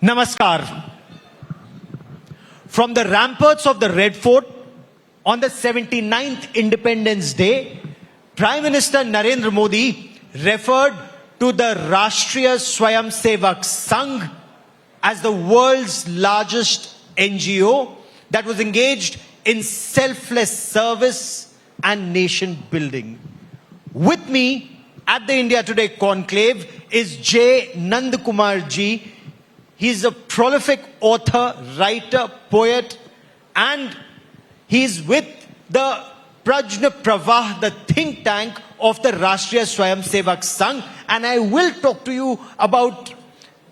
Namaskar. From the ramparts of the Red Fort on the 79th Independence Day, Prime Minister Narendra Modi referred to the Rashtriya Swayamsevak Sangh as the world's largest NGO that was engaged in selfless service and nation building. With me at the India Today Conclave is J. Nandakumar ji. He's a prolific author, writer, poet, and he's with the Prajna Pravah, the think tank of the Rashtriya Swayamsevak Sangh. And I will talk to you about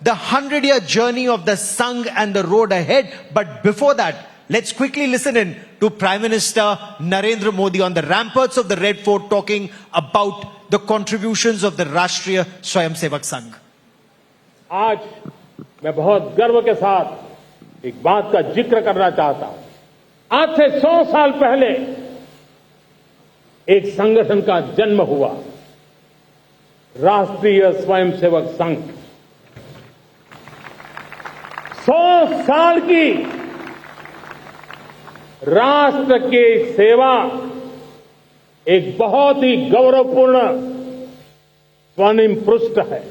the 100-year journey of the Sangh and the road ahead. But before that, let's quickly listen in to Prime Minister Narendra Modi on the ramparts of the Red Fort talking about the contributions of the Rashtriya Swayamsevak Sangh. आज मैं बहुत गर्व के साथ एक बात का जिक्र करना चाहता हूं। आज से 100 साल पहले एक संगठन का जन्म हुआ, राष्ट्रीय स्वयंसेवक संघ। 100 साल की राष्ट्र की सेवा एक बहुत ही गौरवपूर्ण स्वर्णिम पृष्ठ है।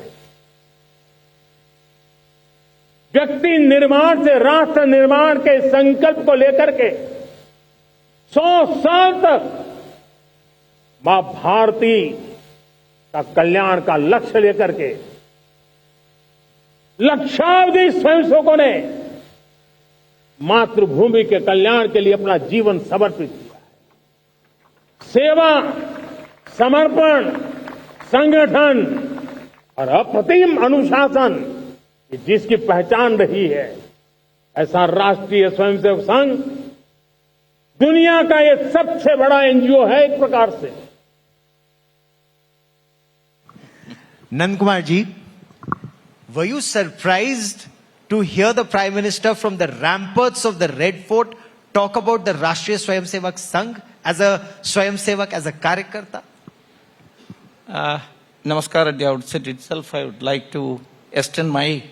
व्यक्ति निर्माण से राष्ट्र निर्माण के संकल्प को लेकर के 100 साल तक मां भारती का कल्याण का लक्ष्य लेकर के लक्षावधि स्वयंसेवकों ने मातृभूमि के कल्याण के लिए अपना जीवन समर्पित किया है। सेवा, समर्पण, संगठन और अप्रतिम अनुशासन जिसकी पहचान रही है, ऐसा राष्ट्रीय स्वयंसेवक संघ दुनिया का ये सबसे बड़ा एनजीओ है एक प्रकार से। Nandakumar ji, were you surprised to hear the Prime Minister from the ramparts of the Red Fort talk about the Rashtriya Swayamsevak Sangh as a Swayamsevak, as a Karyakarta? Namaskar. At the outset itself, I would like to extend my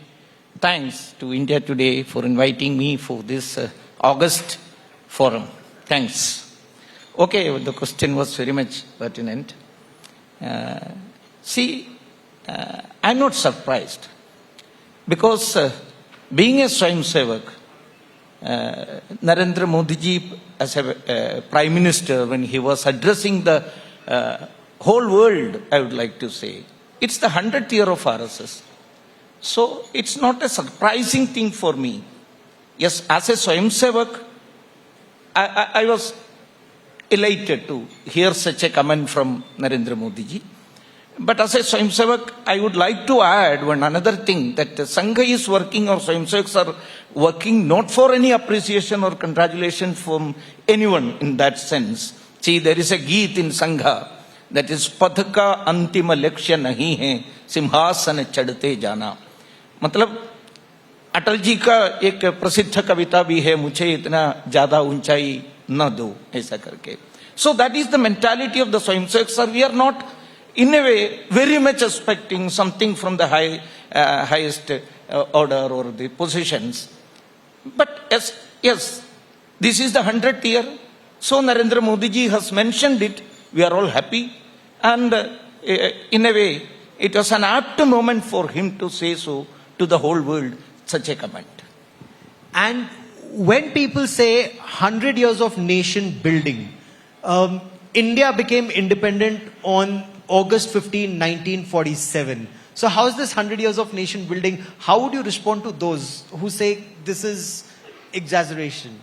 thanks to India Today for inviting me for this August forum. Thanks. Okay, the question was very much pertinent. I'm not surprised because being a Swayamsevak, Narendra Modi ji as a Prime Minister, when he was addressing the whole world, I would like to say, it's the 100th year of RSS. So it's not a surprising thing for me. Yes, as a Swayamsevak, I was elated to hear such a comment from Narendra Modi ji. But as a Swayamsevak, I would like to add one another thing, that the Sangha is working, or Swayamsevaks are working not for any appreciation or congratulation from anyone in that sense. See, there is a Geet in Sangha that is Padhka Antima Lakshya Nahi Hai, Simhasana Chadte Jana. मतलब अटल जी का एक प्रसिद्ध कविता भी है, मुझे इतना ज्यादा ऊंचाई न दो, ऐसा करके. So that is the mentality of the Swayamsevaks, sir. We are not in a way very much expecting something from the highest order or the positions. But yes, this is the 100th year. So Narendra Modi ji has mentioned it. We are all happy. And in a way, it was an apt moment for him to say so to the whole world, such a comment. And when people say 100 years of nation building, India became independent on August 15, 1947. So how is this 100 years of nation building? How would you respond to those who say this is exaggeration?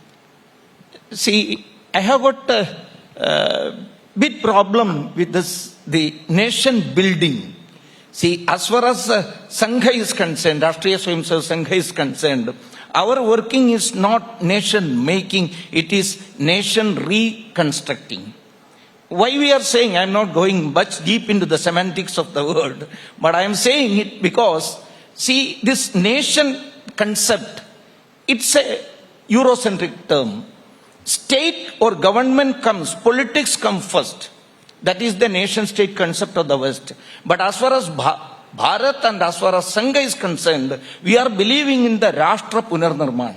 See, I have got a big problem with this, the nation building. See, as far as Sangha is concerned, Rashtriya Swayamsevak Sangha is concerned, our working is not nation making, it is nation reconstructing. Why we are saying, I am not going much deep into the semantics of the word, but I am saying it because, see, this nation concept, it's a Eurocentric term. State or government comes, politics come first. That is the nation-state concept of the West. But as far as Bharat and as far as Sangha is concerned, we are believing in the Rashtra Punarnirman.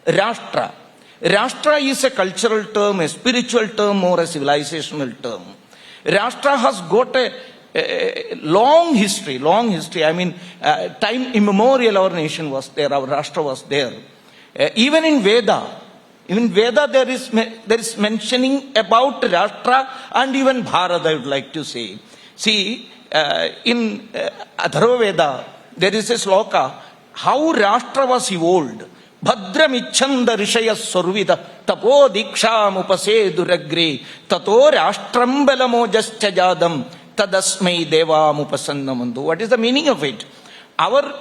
Rashtra. Rashtra is a cultural term, a spiritual term, or a civilizational term. Rashtra has got a long history. I mean, time immemorial our nation was there, our Rashtra was there. Even in Veda, there is mentioning about Rashtra and even Bharat, I would like to say. See, in Atharva Veda, there is a sloka, how Rashtra was evolved. Bhadram ichchanda rishaya survida tapo diksham upaseduragre tato rashtram balamojascha jadam tadasmai devam upasannamandu. What is the meaning of it? Our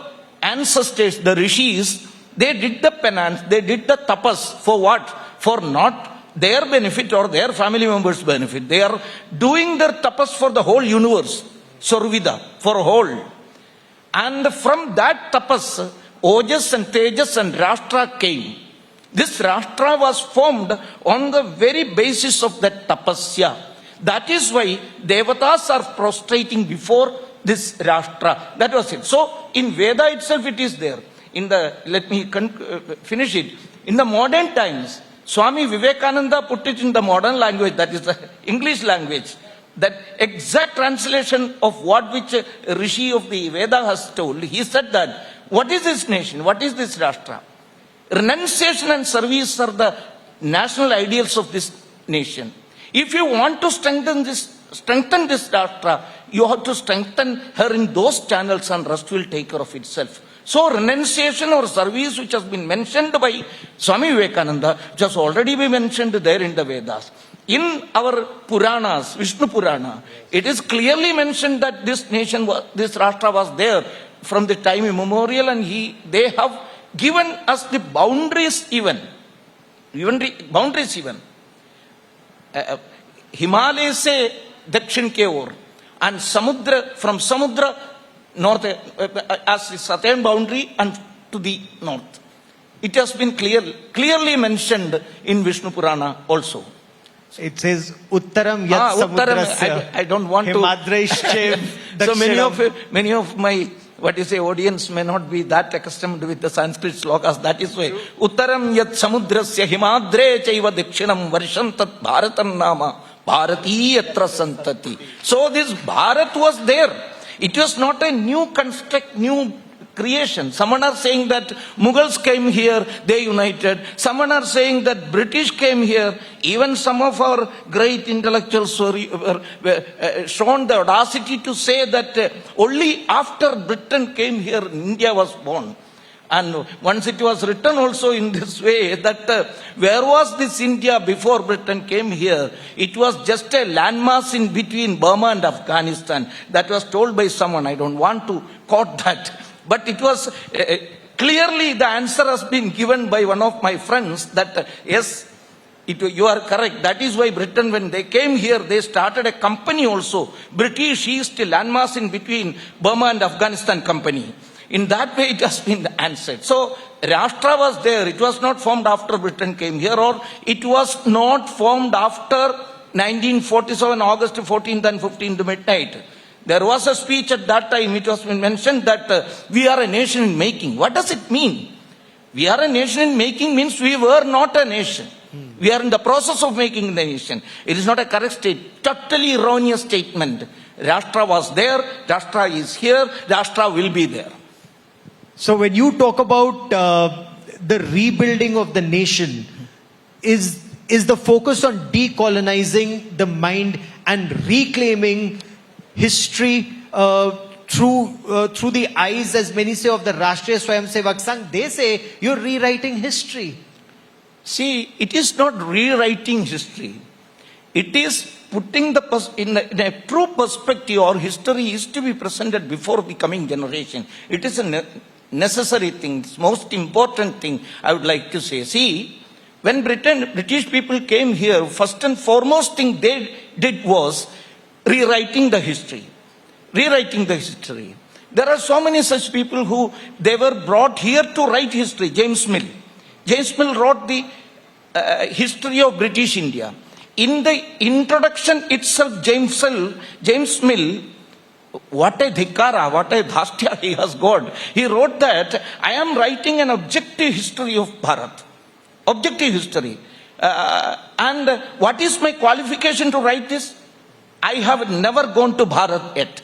ancestors, the rishis, they did the penance, they did the tapas for what? For not their benefit or their family members' benefit. They are doing their tapas for the whole universe. Survida, for whole. And from that tapas, Ojas and Tejas and Rashtra came. This Rashtra was formed on the very basis of that tapasya. That is why Devatas are prostrating before this Rashtra. That was it. So in Veda itself it is there. Let me finish it. In the modern times, Swami Vivekananda put it in the modern language, that is the English language. That exact translation of which Rishi of the Veda has told, he said that, what is this nation? What is this Rashtra? Renunciation and service are the national ideals of this nation. If you want to strengthen this Rashtra, you have to strengthen her in those channels and rest will take care of itself. So renunciation or service which has been mentioned by Swami Vivekananda, which has already been mentioned there in the Vedas. In our Puranas, Vishnu Purana, it is clearly mentioned that this Rashtra was there from the time immemorial, and they have given us the boundaries even. Himalaya se dakshin ke or, and Samudra, from Samudra north as the southern boundary and to the north. It has been clearly mentioned in Vishnu Purana also. It says Uttaram yat samudrasya. I don't want to. Himadraishchev So many of my audience may not be that accustomed with the Sanskrit slokas. That is why Uttaram yat samudrasya himadre chaiva dikshinam varsham tat bharatam nama bharati yatra santati. So this Bharat was there. It was not a new creation. Some are saying that Mughals came here, they united. Some are saying that British came here. Even some of our great intellectuals were shown the audacity to say that only after Britain came here, India was born. And once it was written also in this way that where was this India before Britain came here? It was just a landmass in between Burma and Afghanistan. That was told by someone. I don't want to quote that. But it was clearly the answer has been given by one of my friends that yes, you are correct. That is why Britain, when they came here, they started a company also. British East landmass in between Burma and Afghanistan company. In that way it has been answered. So Rashtra was there. It was not formed after Britain came here, or it was not formed after 1947, August 14th and 15th midnight. There was a speech at that time. It was mentioned that we are a nation in making. What does it mean? We are a nation in making means we were not a nation. We are in the process of making the nation. It is not a correct state. Totally erroneous statement. Rashtra was there. Rashtra is here. Rashtra will be there. So when you talk about the rebuilding of the nation, is the focus on decolonizing the mind and reclaiming history through the eyes, as many say, of the Rashtriya Swayamsevak Sangh? They say you're rewriting history. See, it is not rewriting history. It is putting in a true perspective, or history is to be presented before the coming generation. It is a necessary thing, most important thing I would like to say. See, when British people came here, first and foremost thing they did was rewriting the history. There are so many such people who they were brought here to write history. James Mill wrote the history of British India. In the introduction itself, James Mill what a dhikara, what a dhastya he has got. He wrote that, I am writing an objective history of Bharat. Objective history. And what is my qualification to write this? I have never gone to Bharat yet.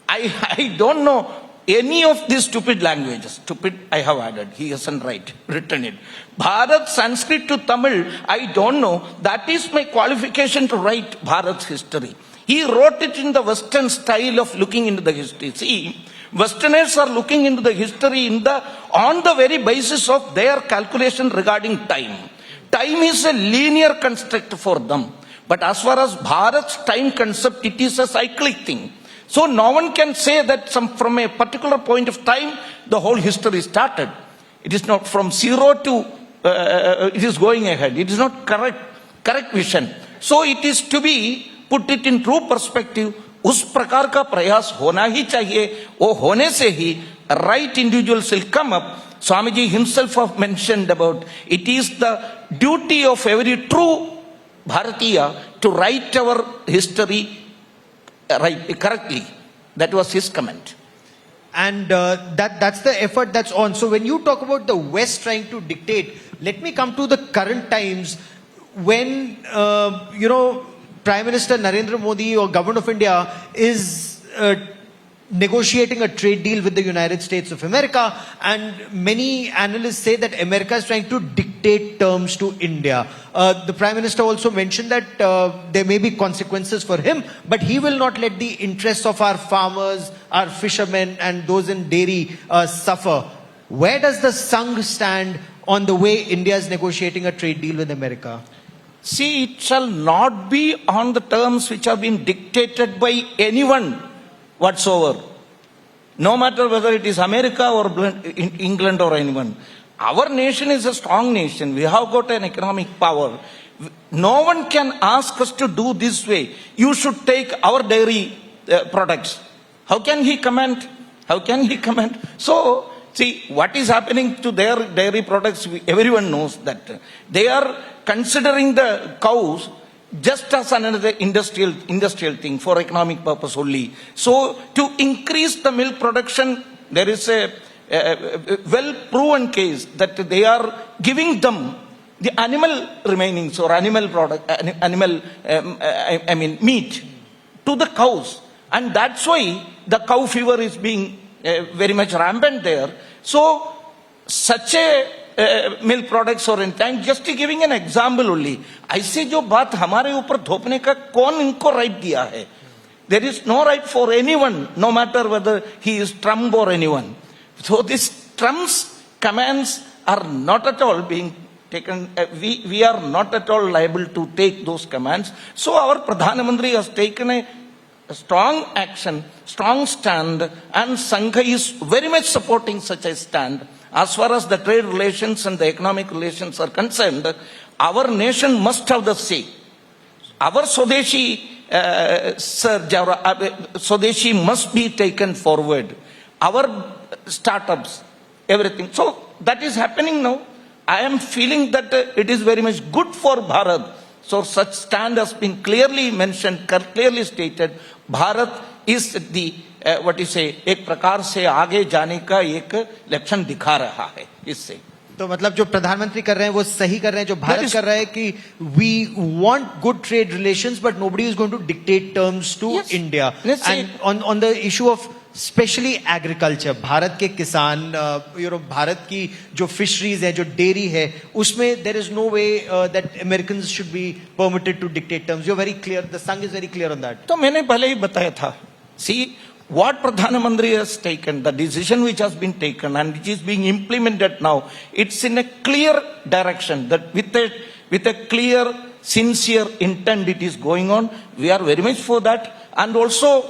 I don't know any of these stupid languages. Stupid, I have added. He hasn't written it. Bharat, Sanskrit to Tamil, I don't know. That is my qualification to write Bharat's history. He wrote it in the Western style of looking into the history. See, Westerners are looking into the history on the very basis of their calculation regarding time. Time is a linear construct for them. But as far as Bharat's time concept, it is a cyclic thing. So no one can say that from a particular point of time, the whole history started. It is not from zero to, it is going ahead. It is not correct vision. So it is to be, put it in true perspective, उस प्रकार का प्रयास होना ही चाहिए. वो होने से ही right individuals will come up. Swamiji himself have mentioned about it is the duty of every true Bharatiya to write our history correctly. That was his comment. And that's the effort that's on. So when you talk about the West trying to dictate, let me come to the current times when, Prime Minister Narendra Modi or Government of India is negotiating a trade deal with the United States of America, and many analysts say that America is trying to dictate terms to India. The Prime Minister also mentioned that there may be consequences for him, but he will not let the interests of our farmers, our fishermen and those in dairy suffer. Where does the Sangh stand on the way India is negotiating a trade deal with America? See, it shall not be on the terms which have been dictated by anyone whatsoever. No matter whether it is America or England or anyone. Our nation is a strong nation. We have got an economic power. No one can ask us to do this way. You should take our dairy products. How can he comment? How can he comment? So, see, what is happening to their dairy products, everyone knows that. They are considering the cows just as another industrial thing for economic purpose only. So, to increase the milk production, there is a well-proven case that they are giving them the animal remainings or meat to the cows. And that's why the cow fever is being very much rampant there. So, such a milk products or anything, just giving an example only. ऐसे जो बात हमारे ऊपर थोपने का कौन इनको right दिया है? There is no right for anyone, no matter whether he is Trump or anyone. So this Trump's commands are not at all being taken. We are not at all liable to take those commands. So our Pradhan Mantri has taken a strong action, strong stand, and Sangha is very much supporting such a stand. As far as the trade relations and the economic relations are concerned, our nation must have the say. Our Swadeshi, Swadeshi must be taken forward. Our startups, everything. So that is happening now. I am feeling that it is very much good for Bharat. So such stand has been clearly mentioned, clearly stated. Bharat is the what you say, एक प्रकार से आगे जाने का एक लक्षण दिखा रहा है इससे. तो मतलब जो प्रधानमंत्री कर रहे हैं वो सही कर रहे हैं, जो भारत कर रहा है कि we want good trade relations but nobody is going to dictate terms to Yes. India. And on the issue of especially agriculture, Bharat के किसान, भारत की जो fisheries है, जो dairy है, उसमें there is no way that Americans should be permitted to dictate terms. You're very clear. The Sangh is very clear on that. तो मैंने पहले ही बताया था. See, what Pradhan Mantri has taken, the decision which has been taken and which is being implemented now, it's in a clear direction that with a clear, sincere intent it is going on. We are very much for that. And also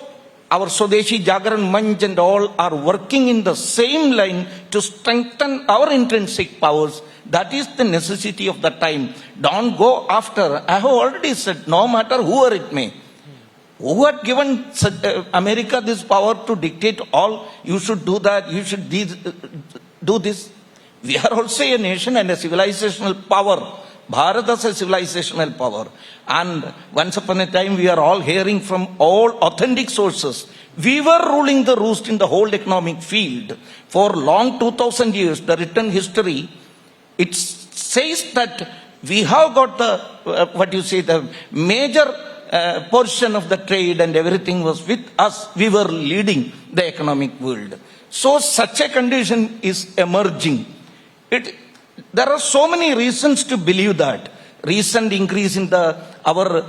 our Swadeshi Jagaran Manch and all are working in the same line to strengthen our intrinsic powers. That is the necessity of the time. Don't go after. I have already said, no matter whoever it may. Who had given America this power to dictate all? You should do that, you should do this. We are also a nation and a civilizational power. Bharat has a civilizational power. And once upon a time, we are all hearing from all authentic sources We were ruling the roost in the whole economic field for long 2000 years. The written history, it says that we have got the, the major portion of the trade and everything was with us. We were leading the economic world. So such a condition is emerging. There are so many reasons to believe that. Recent increase in our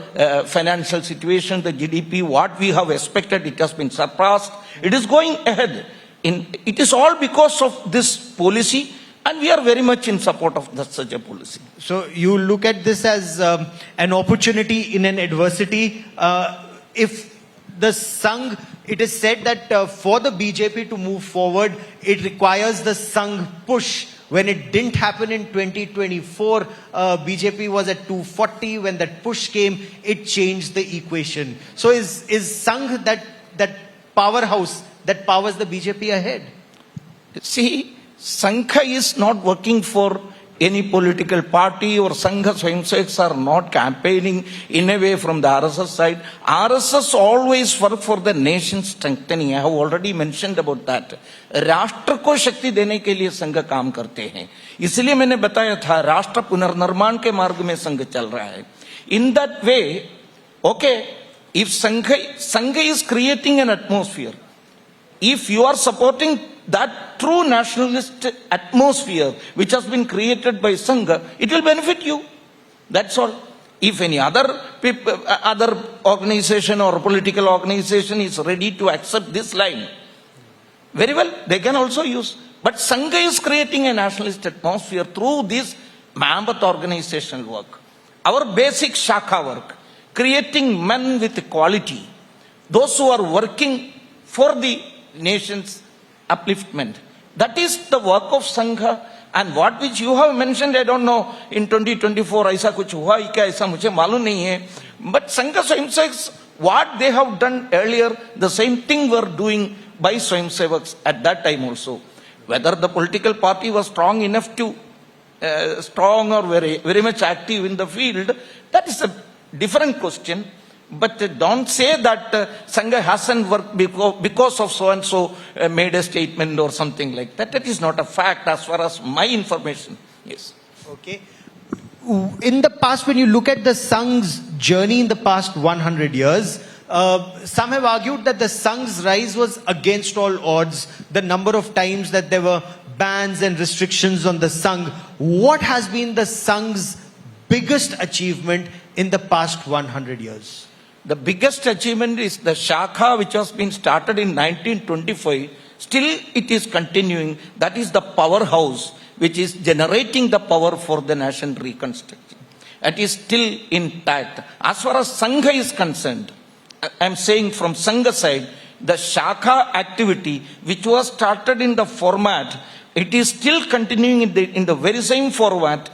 financial situation, the GDP, what we have expected, it has been surpassed. It is going ahead. It is all because of this policy, and we are very much in support of such a policy. So you look at this as an opportunity in an adversity. If the Sangh, it is said that for the BJP to move forward, it requires the Sangh push. When it didn't happen in 2024, BJP was at 240. When that push came, it changed the equation. So is Sangh that powerhouse that powers the BJP ahead? See, Sangha is not working for any political party, or Sangha Swayamsevaks are not campaigning in a way from the RSS side. RSS always work for the nation strengthening. I have already mentioned about that. राष्ट्र को शक्ति देने के लिए संघ काम करते हैं. इसलिए मैंने बताया था राष्ट्र पुनर्निर्माण के मार्ग में संघ चल रहा है. In that way, okay, if Sangha is creating an atmosphere, if you are supporting that true nationalist atmosphere which has been created by Sangha, it will benefit you. That's all. If any other organization or political organization is ready to accept this line, very well, they can also use. But Sangha is creating a nationalist atmosphere through this mammoth organizational work. Our basic Shakha work, creating men with equality, those who are working for the nation's upliftment. That is the work of Sangha. And what which you have mentioned, I don't know, in 2024, aisa kuch hua hi kya, aisa mujhe malum nahi hai. But Sangha Swayamsevaks, what they have done earlier, the same thing were doing by Swayamsevaks at that time also. Whether the political party was strong enough to, strong or very much active in the field, that is a different question. But don't say that Sangha hasn't worked because of so-and-so made a statement or something like that. That is not a fact as far as my information. Yes. Okay. In the past, when you look at the Sangh's journey in the past 100 years, some have argued that the Sangh's rise was against all odds. The number of times that there were bans and restrictions on the Sangh. What has been the Sangh's biggest achievement in the past 100 years? The biggest achievement is the Shakha which has been started in 1925. Still it is continuing. That is the powerhouse which is generating the power for the nation reconstruction. It is still intact. As far as Sangha is concerned, I am saying from Sangha side, the Shakha activity which was started in the format, it is still continuing in the very same format.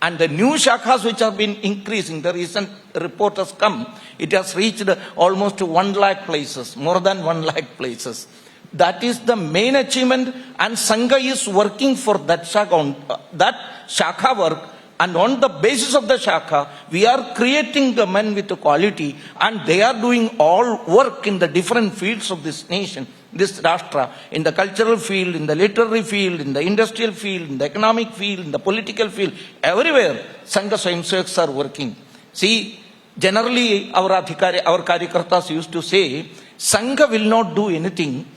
And the new shakhas which have been increasing, the recent report has come, it has reached almost 1 lakh places, more than 1 lakh places. That is the main achievement, and Sangha is working for that shakha work, and on the basis of the shakha, we are creating the men with quality, and they are doing all work in the different fields of this nation, this Rashtra, in the cultural field, in the literary field, in the industrial field, in the economic field, in the political field, everywhere Sangha Swayamsevaks are working. See, generally our Karyakartas used to say, Sangha will not do anything,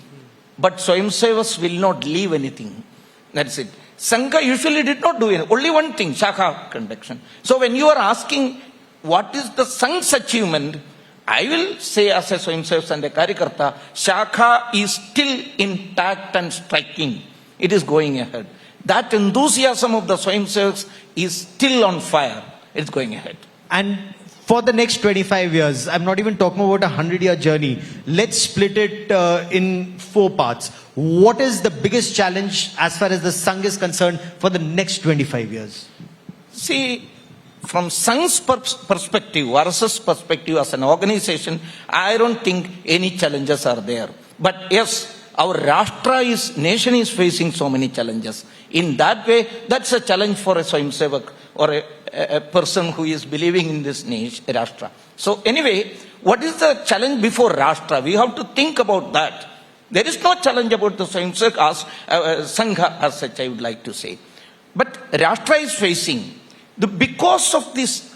but Swayamsevaks will not leave anything. That's it. Sangha usually did not do anything. Only one thing, Shakha conduction. So when you are asking what is the Sangh's achievement, I will say as a Swayamsevaks and a Karyakarta, Shakha is still intact and striking. It is going ahead. That enthusiasm of the Swayamsevaks is still on fire. It's going ahead. And for the next 25 years, I'm not even talking about a 100-year journey. Let's split it in 4 parts. What is the biggest challenge as far as the Sangh is concerned for the next 25 years? See, from Sangh's perspective, RSS perspective as an organization, I don't think any challenges are there. But yes, our Rashtra nation is facing so many challenges. In that way, that's a challenge for a Swayamsevak or a person who is believing in this nation, Rashtra. So anyway, what is the challenge before Rashtra? We have to think about that. There is no challenge about the Sangha as such, I would like to say. But Rashtra is facing, because of this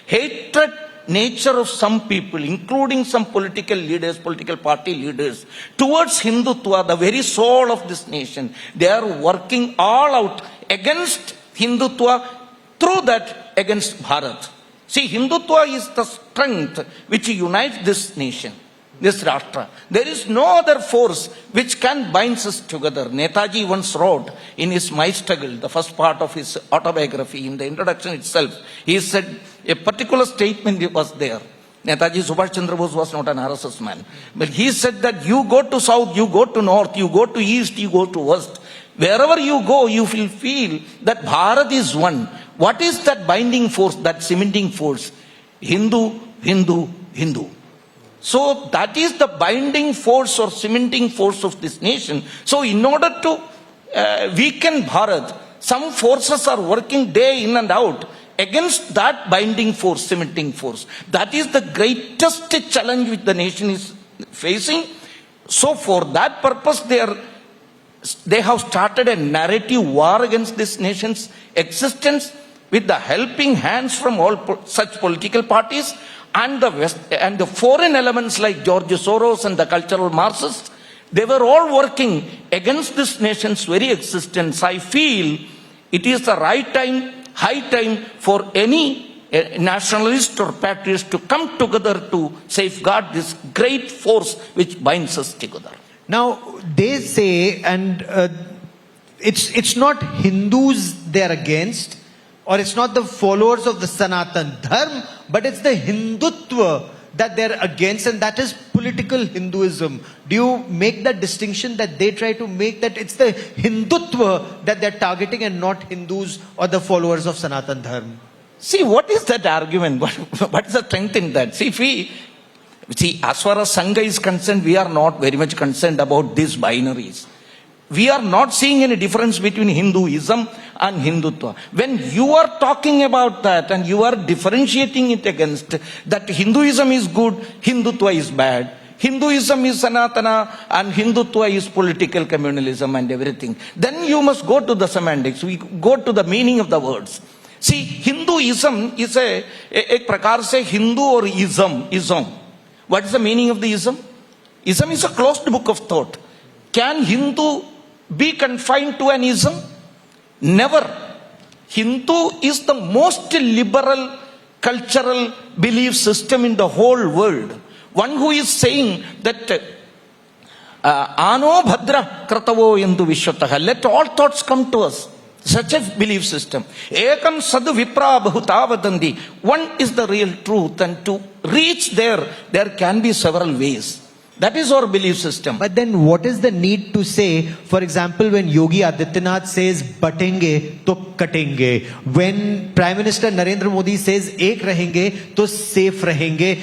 hatred nature of some people, including some political leaders, political party leaders, towards Hindutva, the very soul of this nation, they are working all out against Hindutva, through that against Bharat. See, Hindutva is the strength which unites this nation, this Rashtra. There is no other force which can bind us together. Netaji once wrote in his My Struggle, the first part of his autobiography, in the introduction itself, he said a particular statement was there. Netaji Subhash Chandra Bose was not an RSS man. But he said that you go to south, you go to north, you go to east, you go to west. Wherever you go, you will feel that Bharat is one. What is that binding force, that cementing force? Hindu, Hindu, Hindu. So that is the binding force or cementing force of this nation. So in order to weaken Bharat, some forces are working day in and out against that binding force, cementing force. That is the greatest challenge which the nation is facing. So for that purpose, they have started a narrative war against this nation's existence with the helping hands from all such political parties and the West and the foreign elements like George Soros and the cultural Marxists. They were all working against this nation's very existence. I feel it is the right time, high time for any nationalist or patriot to come together to safeguard this great force which binds us together. Now, they say, and it's not Hindus they're against, or it's not the followers of the Sanatan Dharma, but it's the Hindutva that they're against, and that is political Hinduism. Do you make that distinction that they try to make, that it's the Hindutva that they're targeting and not Hindus or the followers of Sanatan Dharma? See, what is that argument? What is the strength in that? See, as far as Sangha is concerned, we are not very much concerned about these binaries. We are not seeing any difference between Hinduism and Hindutva. When you are talking about that and you are differentiating it against that Hinduism is good, Hindutva is bad, Hinduism is Sanatana and Hindutva is political communalism and everything, then you must go to the semantics. We go to the meaning of the words. See, Hinduism is a prakar se Hindu or ism. What is the meaning of the ism? Ism is a closed book of thought. Can Hindu be confined to an ism? Never. Hindu is the most liberal cultural belief system in the whole world. One who is saying that Ano Bhadra Kratavo Yendu Vishwataha, let all thoughts come to us. Such a belief system. Ekam Sadhu Vipra Bahutavadandi. One is the real truth, and to reach there can be several ways. That is our belief system. But then what is the need to say, for example, when Yogi Adityanath says, batenge to katenge. When Prime Minister Narendra Modi says, ek rahenge to safe rahenge.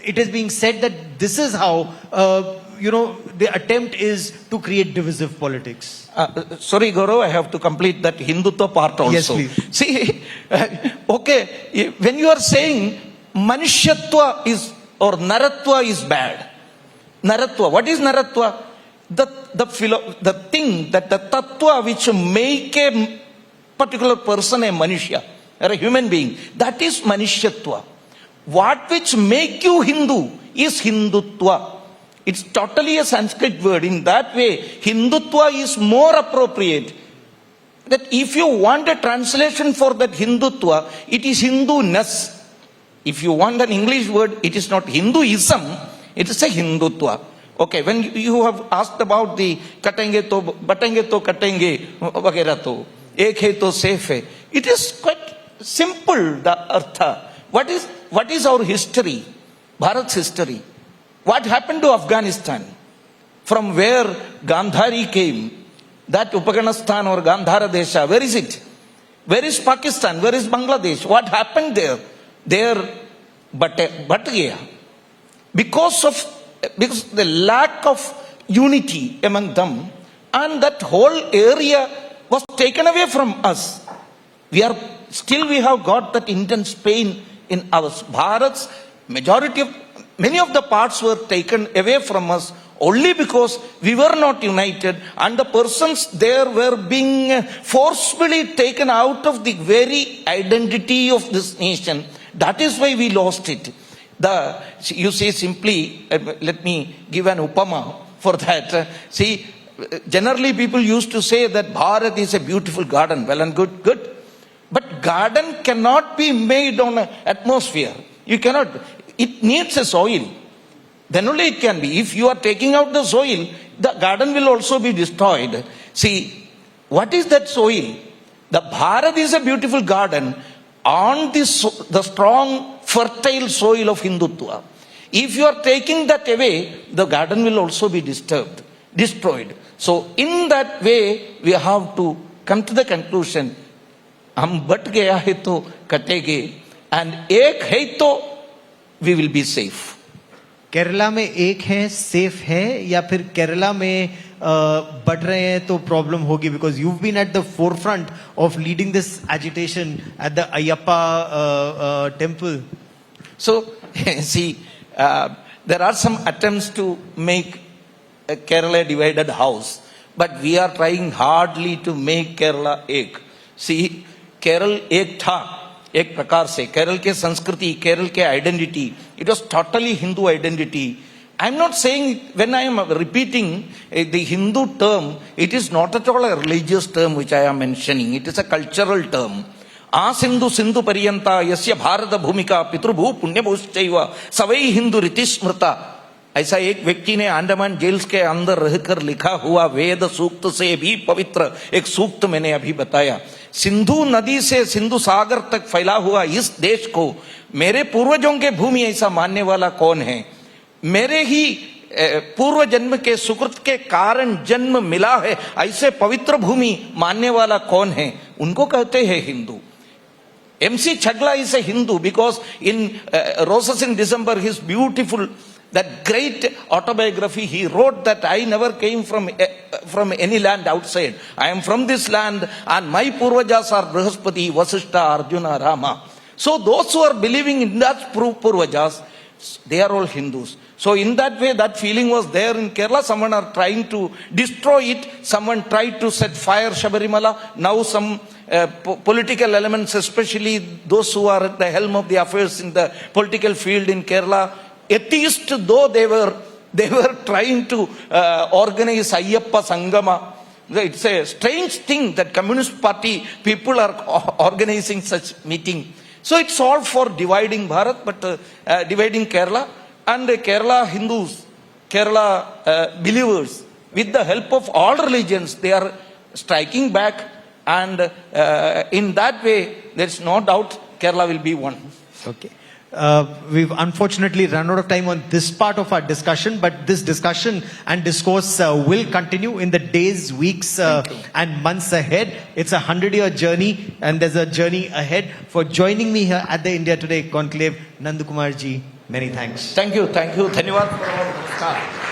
It is being said that this is how, the attempt is to create divisive politics. Sorry, Gaurav, I have to complete that Hindutva part also. Yes, please. See, okay, when you are saying Manushyatva is or Naratva is bad. Naratva, what is Naratva? The thing, that the Tattva which make a particular person a Manushya, or a human being, that is Manushyatva. What which make you Hindu is Hindutva. It's totally a Sanskrit word. In that way, Hindutva is more appropriate. That if you want a translation for that Hindutva, it is Hinduness. If you want an English word, it is not Hinduism, it is a Hindutva. Okay, when you have asked about the katenge to, batenge to katenge, vagera to, ek hai to safe hai, it is quite simple, the artha. What is our history? Bharat's history. What happened to Afghanistan? From where Gandhari came, that Upaganistan or Gandhara Desha, where is it? Where is Pakistan? Where is Bangladesh? What happened there? But because the lack of unity among them, and that whole area was taken away from us. we have got that intense pain in ours. Bharat's many of the parts were taken away from us only because we were not united, and the persons there were being forcefully taken out of the very identity of this nation. That is why we lost it. You say simply, let me give an upama for that. See, generally people used to say that Bharat is a beautiful garden. Well and good. But garden cannot be made on an atmosphere. You cannot. It needs a soil. Then only it can be. If you are taking out the soil, the garden will also be destroyed. See, what is that soil? The Bharat is a beautiful garden on the strong, fertile soil of Hindutva. If you are taking that away, the garden will also be destroyed. So in that way, we have to come to the conclusion, हम but गया है तो कटेंगे, and एक है तो we will be safe. Kerala में एक है, सेफ है, या फिर केरला में बढ़ रहे हैं तो प्रॉब्लम होगी? Because you've been at the forefront of leading this agitation at the Ayyappa temple. So, see, there are some attempts to make Kerala a divided house, but we are trying hardly to make Kerala ek. See, Kerala एक था, एक प्रकार से केरल के संस्कृति, केरल के identity, it was totally Hindu identity. I am not saying, when I am repeating the Hindu term, it is not at all a religious term which I am mentioning. It is a cultural term. आसिंधु सिंधु पर्यंता यस्य भारत भूमिका पितृभू पुण्यभूश्चैव सवै हिंदू रीति स्मृता. ऐसा एक व्यक्ति ने अंडमान जेल्स के अंदर रहकर लिखा हुआ वेद सूक्त से भी पवित्र एक सूक्त मैंने अभी बताया. सिंधु नदी से सिंधु सागर तक फैला हुआ इस देश को मेरे पूर्वजों के भूमि ऐसा मानने वाला कौन है? मेरे ही पूर्व जन्म के सुकृत के कारण जन्म मिला है ऐसे पवित्र भूमि मानने वाला कौन है? उनको कहते हैं Hindu. MC Chagla is a Hindu because in Roses in December, his beautiful, that great autobiography, he wrote that I never came from any land outside. I am from this land and my Purvajas are Brihaspati, Vasishta, Arjuna, Rama. So those who are believing in that Purvajas, they are all Hindus. So in that way, that feeling was there in Kerala. Someone are trying to destroy it. Someone tried to set fire Shabarimala. Now some political elements, especially those who are at the helm of the affairs in the political field in Kerala, atheist though they were trying to organize Ayyappa Sangama. It's a strange thing that Communist Party people are organizing such meeting. So it's all for dividing Bharat, but dividing Kerala. And Kerala Hindus, Kerala believers, with the help of all religions, they are striking back. And in that way, there's no doubt Kerala will be one. Okay. We've unfortunately run out of time on this part of our discussion, but this discussion and discourse will continue in the days, weeks and months ahead. It's a 100-year journey, and there's a journey ahead. For joining me here at the India Today Conclave, Nandakumar ji, many thanks. Thank you. Dhanyawad for all.